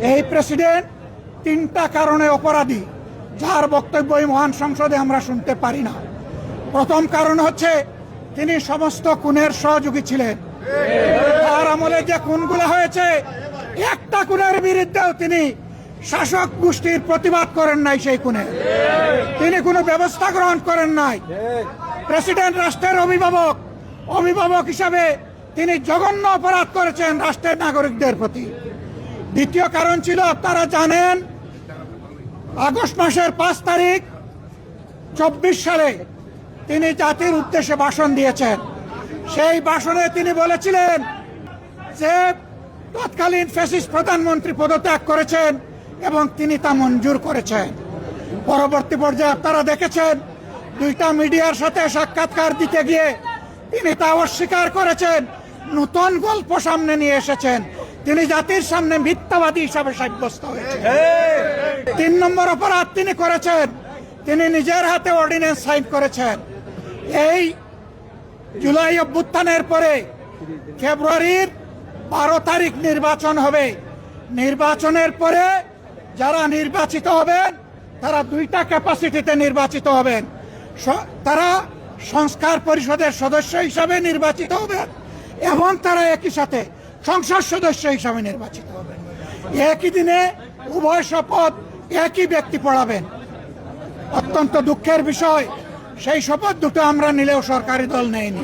এই প্রেসিডেন্ট তিনটা কারণে অপরাধী, যার বক্তব্য এই মহান সংসদে আমরা শুনতে পারি না। প্রথম কারণ হচ্ছে তিনি সমস্ত খুনের সহযোগী ছিলেন। তার আমলে যে খুনগুলো হয়েছে, একটা খুনের বিরুদ্ধেও তিনি শাসক গোষ্ঠীর প্রতিবাদ করেন নাই। সেই খুনে তিনি কোনো ব্যবস্থা গ্রহণ করেন নাই। প্রেসিডেন্ট রাষ্ট্রের অভিভাবক হিসাবে তিনি জঘন্য অপরাধ করেছেন রাষ্ট্রের নাগরিকদের প্রতি। দ্বিতীয় কারণ ছিল, আপনারা জানেন, আগস্ট মাসের 5 তারিখ 24 সালে তিনি জাতির উদ্দেশ্যে ভাষণ দিয়েছেন। সেই ভাষণে তিনি বলেছিলেন যে তৎকালীন ফ্যাসিস্ট প্রধানমন্ত্রী পদত্যাগ করেছেন এবং তিনি তা মঞ্জুর করেছেন। পরবর্তী পর্যায়ে আপনারা দেখেছেন, 2টা মিডিয়ার সাথে সাক্ষাৎকার দিতে গিয়ে তিনি তা অস্বীকার করেছেন, নতুন গল্প সামনে নিয়ে এসেছেন। তিনি জাতির সামনে মিথ্যাবাদী হিসাবে সাব্যস্ত হয়েছেন। 3 নম্বর অপরাধ তিনি করেছেন, তিনি নিজের হাতে অর্ডিন্যান্স সাইন করেছেন। এই জুলাই অভ্যুত্থানের পরে ফেব্রুয়ারির 12 তারিখ নির্বাচন হবে। নির্বাচনের পরে যারা নির্বাচিত হবেন তারা 2টা ক্যাপাসিটিতে নির্বাচিত হবেন। তারা সংস্কার পরিষদের সদস্য হিসাবে নির্বাচিত হবেন এবং তারা একই সাথে সংসদ সদস্য হিসাবে নির্বাচিত হবেন। একই দিনে উভয় শপথ একই ব্যক্তি পড়াবেন। অত্যন্ত দুঃখের বিষয়, সেই শপথ দুটো আমরা নিলেও সরকারি দল নেয়নি।